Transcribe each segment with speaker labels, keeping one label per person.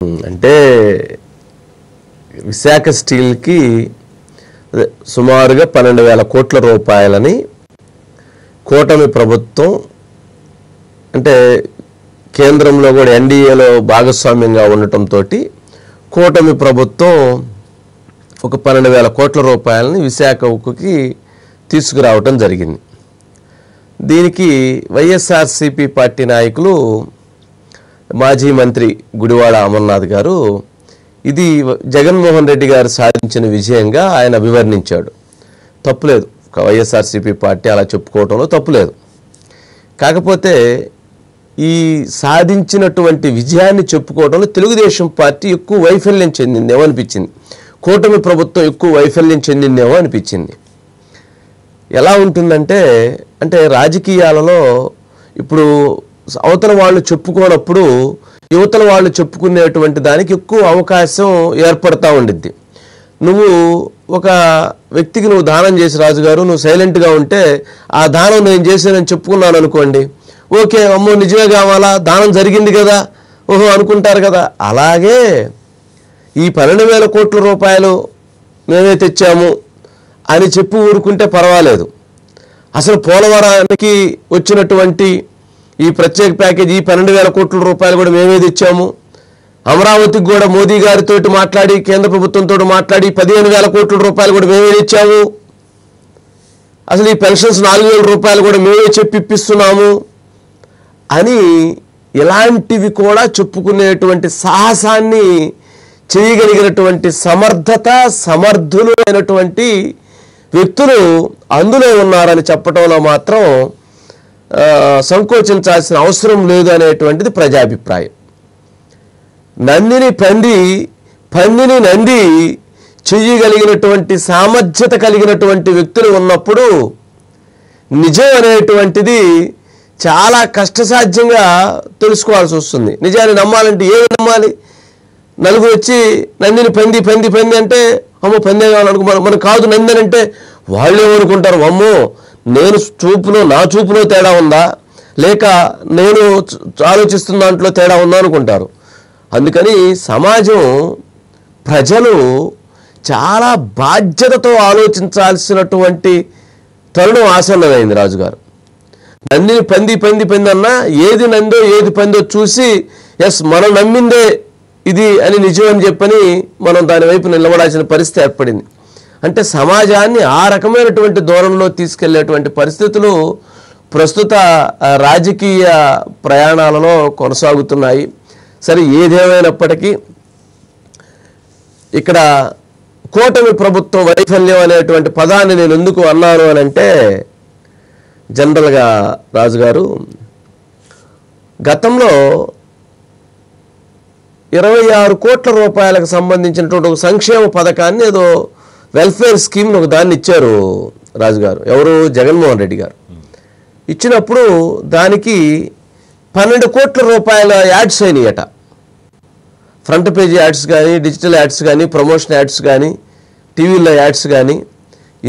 Speaker 1: అంటే విశాఖ స్టీల్కి సుమారుగా 12,000 కోట్ల రూపాయలని కూటమి ప్రభుత్వం అంటే కేంద్రంలో కూడా ఎన్డీఏలో భాగస్వామ్యంగా ఉండటంతో కూటమి ప్రభుత్వం ఒక 12,000 కోట్ల రూపాయలని విశాఖ ఉక్కుకి తీసుకురావటం జరిగింది. దీనికి వైఎస్ఆర్సీపీ పార్టీ నాయకులు మాజీ మంత్రి గుడివాడ అమర్నాథ్ గారు ఇది జగన్మోహన్ రెడ్డి గారు సాధించిన విజయంగా ఆయన అభివర్ణించాడు. తప్పులేదు, వైఎస్ఆర్సీపీ పార్టీ అలా చెప్పుకోవటంలో తప్పులేదు. కాకపోతే ఈ సాధించినటువంటి విజయాన్ని చెప్పుకోవడంలో తెలుగుదేశం పార్టీ ఎక్కువ వైఫల్యం చెందిందేమో అనిపించింది. కూటమి ప్రభుత్వం ఎక్కువ వైఫల్యం చెందిందేమో అనిపించింది. ఎలా ఉంటుందంటే అంటే రాజకీయాలలో ఇప్పుడు అవతల వాళ్ళు చెప్పుకోనప్పుడు యువతల వాళ్ళు చెప్పుకునేటువంటి దానికి ఎక్కువ అవకాశం ఏర్పడతా ఉండిద్ది. నువ్వు ఒక వ్యక్తికి నువ్వు దానం చేసి రాజుగారు నువ్వు సైలెంట్గా ఉంటే ఆ దానం నేను చేశానని చెప్పుకున్నాను అనుకోండి, ఓకే అమ్మో నిజమే కావాలా, దానం జరిగింది కదా, ఓహో అనుకుంటారు కదా. అలాగే ఈ 12,000 కోట్ల రూపాయలు మేమే తెచ్చాము అని చెప్పి ఊరుకుంటే పర్వాలేదు. అసలు పోలవరానికి వచ్చినటువంటి ఈ ప్రత్యేక ప్యాకేజీ ఈ 12,000 కోట్ల రూపాయలు కూడా మేమే తెచ్చాము, అమరావతికి కూడా మోదీ గారితో మాట్లాడి కేంద్ర ప్రభుత్వంతో మాట్లాడి 15,000 కోట్ల రూపాయలు కూడా మేమే తెచ్చాము, అసలు ఈ పెన్షన్స్ 4,000 రూపాయలు కూడా మేమే చెప్పి ఇప్పిస్తున్నాము అని ఇలాంటివి కూడా చెప్పుకునేటువంటి సాహసాన్ని చేయగలిగినటువంటి సమర్థత సమర్థులు అయినటువంటి వ్యక్తులు అందులో ఉన్నారని చెప్పడంలో మాత్రం సంకోచించాల్సిన అవసరం లేదు అనేటువంటిది ప్రజాభిప్రాయం. నందిని పంది పందిని నంది చెయ్యగలిగినటువంటి సామర్థ్యత కలిగినటువంటి వ్యక్తులు ఉన్నప్పుడు నిజం అనేటువంటిది చాలా కష్టసాధ్యంగా తెలుసుకోవాల్సి వస్తుంది. నిజాన్ని నమ్మాలంటే ఏమి నమ్మాలి? నలుగురు వచ్చి నందిని పంది పంది పంది అంటే అమ్మో పందే కావాలనుకో, మనం కాదు నందిని అంటే వాళ్ళు ఏమనుకుంటారు, అమ్మో నేను నా చూపులో తేడా ఉందా లేక నేను ఆలోచిస్తున్న దాంట్లో తేడా ఉందా అనుకుంటారు. అందుకని సమాజం ప్రజలు చాలా బాధ్యతతో ఆలోచించాల్సినటువంటి తరుణం ఆసన్నమైంది. రాజుగారు నందిని పంది పంది పంది అన్నా ఏది నందో ఏది పందో చూసి ఎస్ మనం నమ్మిందే ఇది అని నిజం అని చెప్పని మనం దాని వైపు నిలబడాల్సిన పరిస్థితి ఏర్పడింది. అంటే సమాజాన్ని ఆ రకమైనటువంటి ధోరణిలో తీసుకెళ్లేటువంటి పరిస్థితులు ప్రస్తుత రాజకీయ ప్రయాణాలలో కొనసాగుతున్నాయి. సరే ఏదేమైనప్పటికీ ఇక్కడ కూటమి ప్రభుత్వం వైఫల్యం అనేటువంటి పదాన్ని నేను ఎందుకు అన్నాను అని అంటే జనరల్గా రాజుగారు గతంలో 26 కోట్ల రూపాయలకు సంబంధించినటువంటి ఒక సంక్షేమ పథకాన్ని ఏదో వెల్ఫేర్ స్కీమ్ ఒక దాన్ని ఇచ్చారు రాజుగారు. ఎవరు? జగన్మోహన్ రెడ్డి గారు ఇచ్చినప్పుడు దానికి 12 కోట్ల రూపాయల యాడ్స్ అయినాయట. ఫ్రంట్ పేజీ యాడ్స్ కానీ డిజిటల్ యాడ్స్ కానీ ప్రమోషన్ యాడ్స్ కానీ టీవీలో యాడ్స్ కానీ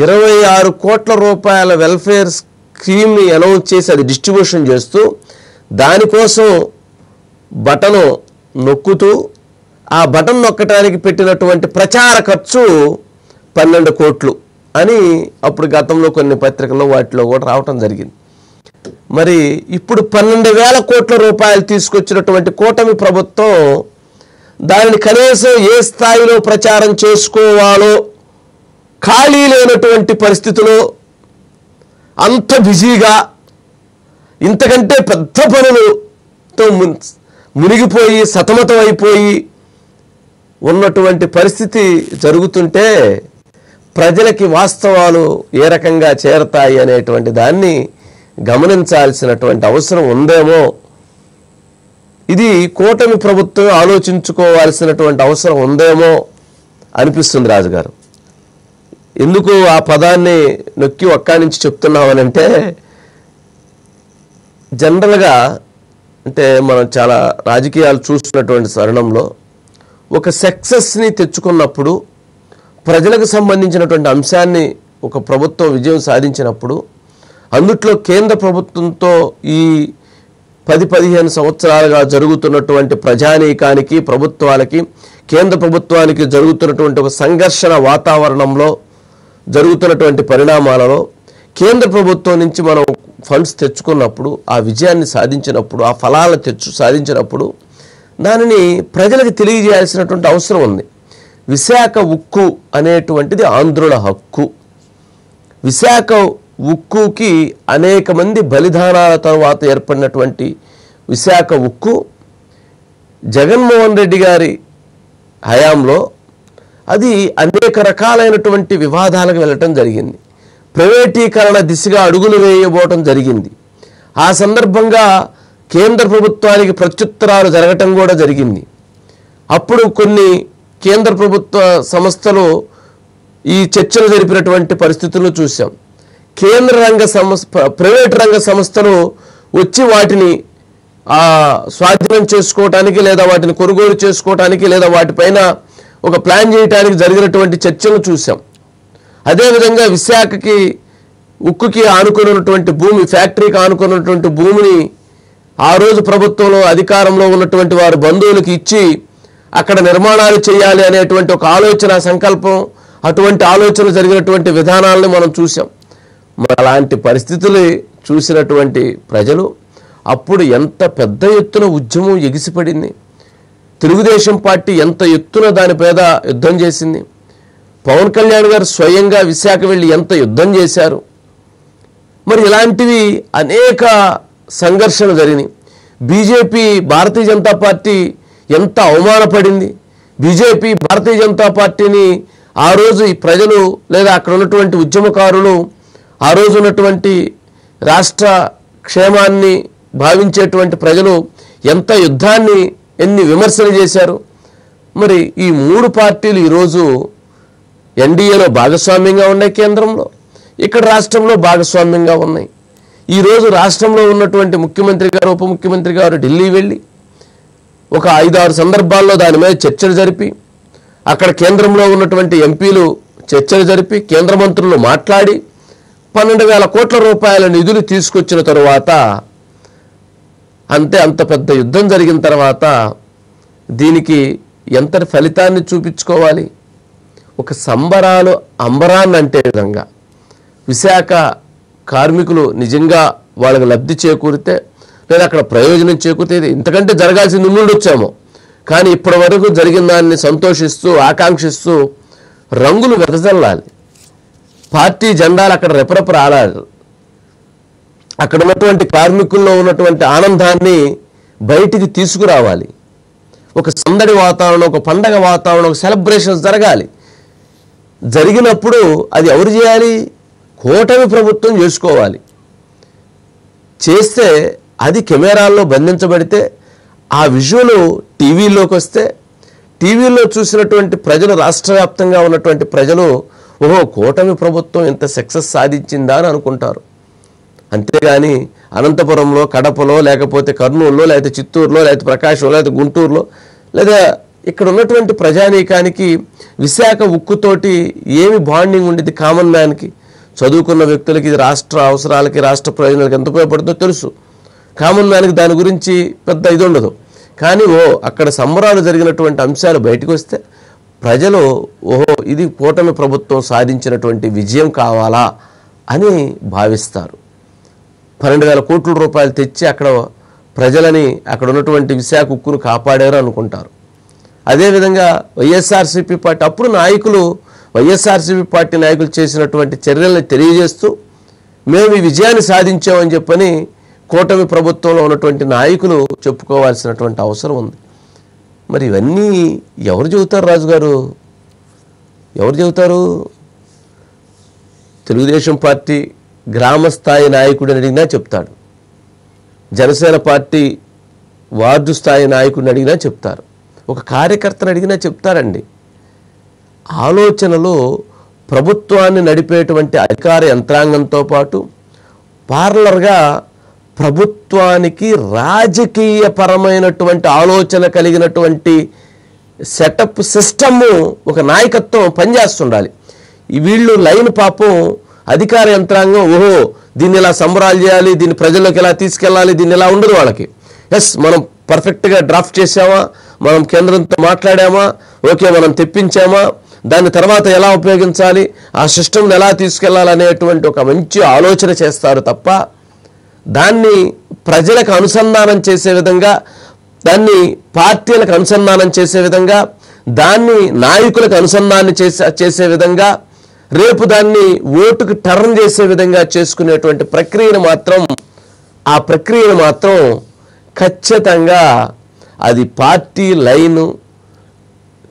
Speaker 1: 26 కోట్ల రూపాయల వెల్ఫేర్ స్కీమ్ని అనౌన్స్ చేసి అది డిస్ట్రిబ్యూషన్ చేస్తూ దానికోసం బటను నొక్కుతూ ఆ బటన్ నొక్కటానికి పెట్టినటువంటి ప్రచార ఖర్చు 12 కోట్లు అని అప్పుడు గతంలో కొన్ని పత్రికల్లో వాటిలో కూడా రావటం జరిగింది. మరి ఇప్పుడు 12,000 కోట్ల రూపాయలు తీసుకొచ్చినటువంటి కూటమి ప్రభుత్వం దానిని కనీసం ఏ స్థాయిలో ప్రచారం చేసుకోవాలో ఖాళీ లేనటువంటి పరిస్థితిలో అంత బిజీగా ఇంతకంటే పెద్ద పనులతో మునిగిపోయి సతమతం అయిపోయి ఉన్నటువంటి పరిస్థితి జరుగుతుంటే ప్రజలకి వాస్తవాలు ఏ రకంగా చేరతాయి అనేటువంటి దాన్ని గమనించాల్సినటువంటి అవసరం ఉందేమో, ఇది కూటమి ప్రభుత్వం ఆలోచించుకోవాల్సినటువంటి అవసరం ఉందేమో అనిపిస్తుంది రాజుగారు. ఎందుకు ఆ పదాన్ని నొక్కి ఒక్క నుంచి చెప్తున్నామనంటే జనరల్గా అంటే మనం చాలా రాజకీయాలు చూస్తున్నటువంటి తరుణంలో ఒక సక్సెస్ని తెచ్చుకున్నప్పుడు ప్రజలకు సంబంధించినటువంటి అంశాన్ని ఒక ప్రభుత్వం విజయం సాధించినప్పుడు అందుట్లో కేంద్ర ప్రభుత్వంతో ఈ 10-15 సంవత్సరాలుగా జరుగుతున్నటువంటి ప్రజానీకానికి, ప్రభుత్వాలకి, కేంద్ర ప్రభుత్వానికి జరుగుతున్నటువంటి ఒక సంఘర్షణ వాతావరణంలో జరుగుతున్నటువంటి పరిణామాలలో కేంద్ర ప్రభుత్వం నుంచి మనం ఫండ్స్ తెచ్చుకున్నప్పుడు, ఆ విజయాన్ని సాధించినప్పుడు, ఆ ఫలాలను సాధించినప్పుడు దానిని ప్రజలకు తెలియజేయాల్సినటువంటి అవసరం ఉంది. విశాఖ ఉక్కు అనేటువంటిది ఆంధ్రుల హక్కు. విశాఖ ఉక్కుకి అనేక మంది బలిదానాల తర్వాత ఏర్పడినటువంటి విశాఖ ఉక్కు జగన్మోహన్ రెడ్డి గారి హయాంలో అది అనేక రకాలైనటువంటి వివాదాలకు వెళ్ళటం జరిగింది. ప్రైవేటీకరణ దిశగా అడుగులు వేయబోవటం జరిగింది. ఆ సందర్భంగా కేంద్ర ప్రభుత్వానికి ప్రత్యుత్తరాలు జరగటం కూడా జరిగింది. అప్పుడు కొన్ని కేంద్ర ప్రభుత్వ సంస్థలు ఈ చర్చలు జరిపినటువంటి పరిస్థితులను చూసాం. కేంద్ర రంగ ప్రైవేట్ రంగ సంస్థలు వచ్చి వాటిని స్వాధీనం చేసుకోవటానికి, లేదా వాటిని కొనుగోలు చేసుకోవటానికి, లేదా వాటిపైన ఒక ప్లాన్ చేయడానికి జరిగినటువంటి చర్చలు చూసాం. అదేవిధంగా విశాఖకి ఉక్కుకి ఆనుకున్నటువంటి భూమి, ఫ్యాక్టరీకి ఆనుకున్నటువంటి భూమిని ఆ రోజు ప్రభుత్వంలో అధికారంలో ఉన్నటువంటి వారు బంధువులకు ఇచ్చి అక్కడ నిర్మాణాలు చేయాలి అనేటువంటి ఒక ఆలోచన, సంకల్పం, అటువంటి ఆలోచన జరిగినటువంటి విధానాలను మనం చూసాం. మరి అలాంటి పరిస్థితులు చూసినటువంటి ప్రజలు అప్పుడు ఎంత పెద్ద ఎత్తున ఉద్యమం ఎగిసిపడింది. తెలుగుదేశం పార్టీ ఎంత ఎత్తున దాని మీద యుద్ధం చేసింది. పవన్ కళ్యాణ్ గారు స్వయంగా విశాఖ వెళ్ళి ఎంత యుద్ధం చేశారు. మరి ఇలాంటివి అనేక సంఘర్షణ జరిగినాయి. బీజేపీ, భారతీయ జనతా పార్టీ ఎంత అవమానపడింది. బీజేపీ, భారతీయ జనతా పార్టీని ఆ రోజు ఈ ప్రజలు, లేదా అక్కడ ఉన్నటువంటి ఉద్యమకారులు, ఆ రోజు ఉన్నటువంటి రాష్ట్ర క్షేమాన్ని భావించేటువంటి ప్రజలు ఎంత యుద్ధాన్ని, ఎన్ని విమర్శలు చేశారు. మరి ఈ 3 పార్టీలు ఈరోజు ఎన్డీఏలో భాగస్వామ్యంగా ఉన్నాయి, కేంద్రంలో, ఇక్కడ రాష్ట్రంలో భాగస్వామ్యంగా ఉన్నాయి. ఈరోజు రాష్ట్రంలో ఉన్నటువంటి ముఖ్యమంత్రి గారు, ఉప ముఖ్యమంత్రి గారు ఢిల్లీ వెళ్ళి ఒక 5-6 సందర్భాల్లో దాని మీద చర్చలు జరిపి, అక్కడ కేంద్రంలో ఉన్నటువంటి ఎంపీలు చర్చలు జరిపి, కేంద్ర మంత్రులు మాట్లాడి 12,000 కోట్ల రూపాయల నిధులు తీసుకొచ్చిన తరువాత, అంత పెద్ద యుద్ధం జరిగిన తర్వాత దీనికి ఎంతటి ఫలితాన్ని చూపించుకోవాలి. ఒక సంబరాలు అంబరాన్ని అంటే విధంగా విశాఖ కార్మికులు నిజంగా వాళ్ళకి లబ్ధి చేకూరితే, లేదా అక్కడ ప్రయోజనం చేకూరితే ఇంతకంటే జరగాల్సింది ఉండొచ్చామో. కానీ ఇప్పటి వరకు జరిగిన దాన్ని సంతోషిస్తూ, ఆకాంక్షిస్తూ రంగులు వెదజల్లాలి. పార్టీ జెండాలు అక్కడ రెపరెపరాడాలి. అక్కడ ఉన్నటువంటి కార్మికుల్లో ఉన్నటువంటి ఆనందాన్ని బయటికి తీసుకురావాలి. ఒక సందడి వాతావరణం, ఒక పండగ వాతావరణం, ఒక సెలబ్రేషన్స్ జరగాలి. జరిగినప్పుడు అది ఎవరు చేయాలి? కూటమి ప్రభుత్వం చేసుకోవాలి. చేస్తే అది కెమెరాల్లో బంధించబడితే, ఆ విజువల్ టీవీలోకి వస్తే, టీవీలో చూసినటువంటి ప్రజలు, రాష్ట్ర వ్యాప్తంగా ఉన్నటువంటి ప్రజలు, ఓహో కూటమి ప్రభుత్వం ఇంత సక్సెస్ సాధించిందా అని అనుకుంటారు. అంతేగాని అనంతపురంలో, కడపలో, లేకపోతే కర్నూలులో, లేకపోతే చిత్తూరులో, లేకపోతే ప్రకాశంలో, లేకపోతే గుంటూరులో, లేదా ఇక్కడ ఉన్నటువంటి ప్రజానీకానికి విశాఖ ఉక్కుతోటి ఏమి బాండింగ్ ఉండేది? కామన్ మ్యాన్కి, చదువుకున్న వ్యక్తులకి, ఇది రాష్ట్ర అవసరాలకి, రాష్ట్ర ప్రయోజనాలకి ఎంత ఉపయోగపడుతుందో తెలుసు. కామన్ మ్యాన్కి దాని గురించి పెద్ద ఇది ఉండదు. కానీ అక్కడ సంబరాలు జరిగినటువంటి అంశాలు బయటకు వస్తే ప్రజలు ఓహో ఇది కూటమి ప్రభుత్వం సాధించినటువంటి విజయం కావాలా అని భావిస్తారు. 12,000 కోట్ల రూపాయలు తెచ్చి అక్కడ ప్రజలని, అక్కడ ఉన్నటువంటి విశాఖ ఉక్కును కాపాడారు అనుకుంటారు. అదేవిధంగా వైఎస్ఆర్సీపీ పార్టీ అప్పుడు నాయకులు, వైఎస్ఆర్సీపీ పార్టీ నాయకులు చేసినటువంటి చర్యలను తెలియజేస్తూ మేము ఈ విజయాన్ని సాధించామని చెప్పని కూటమి ప్రభుత్వంలో ఉన్నటువంటి నాయకులు చెప్పుకోవాల్సినటువంటి అవసరం ఉంది. మరి ఇవన్నీ ఎవరు చెబుతారు రాజుగారు? ఎవరు చెబుతారు? తెలుగుదేశం పార్టీ గ్రామస్థాయి నాయకుడిని అడిగినా చెప్తాడు. జనసేన పార్టీ వార్డు స్థాయి నాయకుడిని అడిగినా చెప్తారు. ఒక కార్యకర్తను అడిగినా చెప్తారండి. ఆలోచనలో ప్రభుత్వాన్ని నడిపేటువంటి అధికార యంత్రాంగంతో పాటు పార్లర్గా ప్రభుత్వానికి రాజకీయపరమైనటువంటి ఆలోచన కలిగినటువంటి సెటప్ సిస్టము, ఒక నాయకత్వం పనిచేస్తుండాలి. వీళ్ళు లైన్ పాపం అధికార యంత్రాంగం ఓహో దీన్ని ఇలా సంబరాలు చేయాలి, దీన్ని ప్రజల్లోకి ఎలా తీసుకెళ్ళాలి, దీన్ని ఇలా ఉండదు వాళ్ళకి. ఎస్ మనం పర్ఫెక్ట్గా డ్రాఫ్ట్ చేసామా, మనం కేంద్రంతో మాట్లాడామా, ఓకే మనం తెప్పించామా, దాని తర్వాత ఎలా ఉపయోగించాలి, ఆ సిస్టమ్ని ఎలా తీసుకెళ్లాలనేటువంటి ఒక మంచి ఆలోచన చేస్తారు తప్ప దాన్ని ప్రజలకు అనుసంధానం చేసే విధంగా, దాన్ని పార్టీలకు అనుసంధానం చేసే విధంగా, దాన్ని నాయకులకు అనుసంధానం చేసే విధంగా, రేపు దాన్ని ఓటుకు టర్న్ చేసే విధంగా చేసుకునేటువంటి ఆ ప్రక్రియను మాత్రం ఖచ్చితంగా అది పార్టీ లైను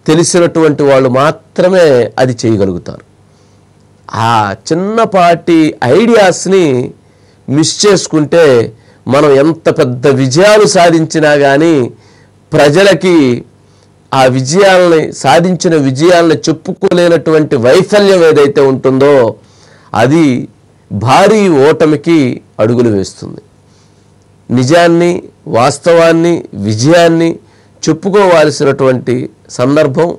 Speaker 1: తెలిసినటువంటి వాళ్ళు మాత్రమే అది చేయగలుగుతారు. ఆ చిన్నపాటి ఐడియాస్ని మిస్ చేసుకుంటే మనం ఎంత పెద్ద విజయాలు సాధించినా కానీ ప్రజలకి ఆ సాధించిన విజయాలను చెప్పుకోలేనటువంటి వైఫల్యం ఏదైతే ఉంటుందో అది భారీ ఓటమికి అడుగులు వేస్తుంది. నిజాన్ని, వాస్తవాన్ని, విజయాన్ని చెప్పుకోవాల్సినటువంటి సందర్భం,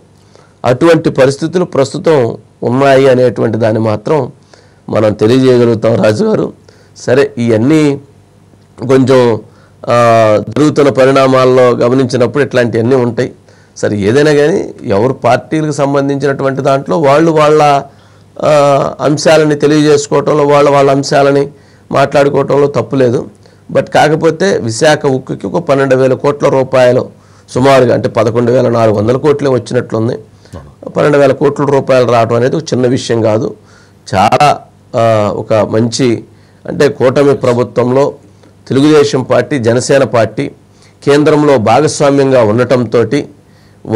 Speaker 1: అటువంటి పరిస్థితులు ప్రస్తుతం ఉన్నాయి అనేటువంటి దాన్ని మాత్రం మనం తెలియజేయగలుగుతాం రాజుగారు. సరే, ఇవన్నీ కొంచెం జరుగుతున్న పరిణామాల్లో గమనించినప్పుడు ఇట్లాంటివన్నీ ఉంటాయి. సరే, ఏదైనా కానీ ఎవరు పార్టీలకు సంబంధించినటువంటి దాంట్లో వాళ్ళ అంశాలని తెలియజేసుకోవటంలో, వాళ్ళ అంశాలని మాట్లాడుకోవటంలో తప్పులేదు. బట్ కాకపోతే విశాఖ ఉక్కుకి ఒక 12,000 కోట్ల రూపాయలు సుమారుగా, అంటే 11,400 కోట్లే వచ్చినట్లుంది. 12,000 కోట్ల రూపాయలు రావడం అనేది ఒక చిన్న విషయం కాదు. చాలా ఒక మంచి, అంటే కూటమి ప్రభుత్వంలో తెలుగుదేశం పార్టీ, జనసేన పార్టీ కేంద్రంలో భాగస్వామ్యంగా ఉండటంతో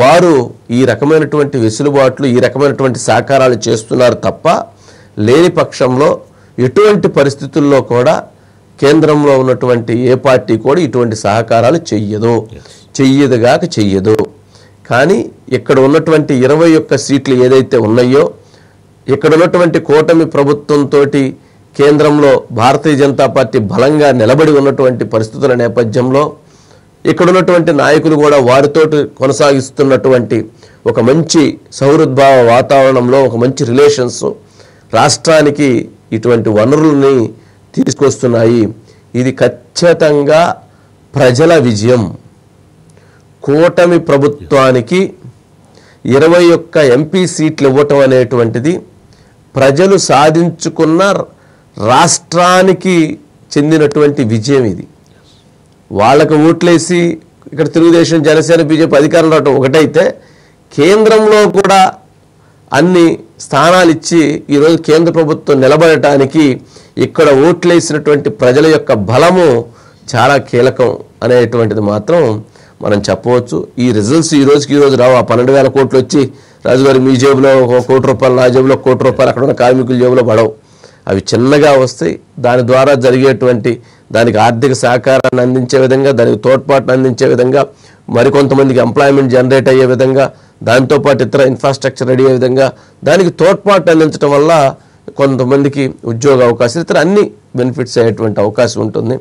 Speaker 1: వారు ఈ రకమైనటువంటి వెసులుబాట్లు, ఈ రకమైనటువంటి సహకారాలు చేస్తున్నారు తప్ప లేని పక్షంలో ఎటువంటి పరిస్థితుల్లో కూడా కేంద్రంలో ఉన్నటువంటి ఏ పార్టీ కూడా ఇటువంటి సహకారాలు చెయ్యదు. కానీ ఇక్కడ ఉన్నటువంటి 21 సీట్లు ఏదైతే ఉన్నాయో, ఇక్కడ ఉన్నటువంటి కూటమి ప్రభుత్వంతో కేంద్రంలో భారతీయ జనతా పార్టీ బలంగా నిలబడి ఉన్నటువంటి పరిస్థితుల నేపథ్యంలో ఇక్కడ ఉన్నటువంటి నాయకులు కూడా వారితో కొనసాగిస్తున్నటువంటి ఒక మంచి సౌహృద్భావ వాతావరణంలో, ఒక మంచి రిలేషన్స్ రాష్ట్రానికి ఇటువంటి వనరుల్ని తీసుకొస్తున్నాయి. ఇది ఖచ్చితంగా ప్రజల విజయం. కూటమి ప్రభుత్వానికి 21 ఎంపీ సీట్లు ఇవ్వటం అనేటువంటిది ప్రజలు సాధించుకున్న రాష్ట్రానికి చెందినటువంటి విజయం. ఇది వాళ్ళకు ఓట్లేసి ఇక్కడ తెలుగుదేశం, జనసేన, బీజేపీ అధికారంలో రావటం ఒకటైతే, కేంద్రంలో కూడా అన్ని స్థానాలు ఇచ్చి ఈరోజు కేంద్ర ప్రభుత్వం నిలబడటానికి ఇక్కడ ఓట్లేసినటువంటి ప్రజల యొక్క బలము చాలా కీలకం అనేటువంటిది మాత్రం మనం చెప్పవచ్చు. ఈ రిజల్ట్స్ ఈ రోజు రావు. ఆ 12,000 కోట్లు వచ్చి రాజుగారి మీ జేబులో 1 కోటి రూపాయలు, నా జేబులో 1 కోటి రూపాయలు, అక్కడ ఉన్న కార్మికుల జేబులో పడవు. అవి చిన్నగా వస్తాయి. దాని ద్వారా జరిగేటువంటి దానికి ఆర్థిక సహకారాన్ని అందించే విధంగా, దానికి తోడ్పాటును అందించే విధంగా, మరికొంతమందికి ఎంప్లాయ్మెంట్ జనరేట్ అయ్యే విధంగా, దాంతోపాటు ఇతర ఇన్ఫ్రాస్ట్రక్చర్ రెడీ అయ్యే విధంగా దానికి తోడ్పాటు అందించడం వల్ల కొంతమందికి ఉద్యోగ అవకాశాలు, ఇతర అన్ని బెనిఫిట్స్ అయ్యేటువంటి అవకాశం ఉంటుంది.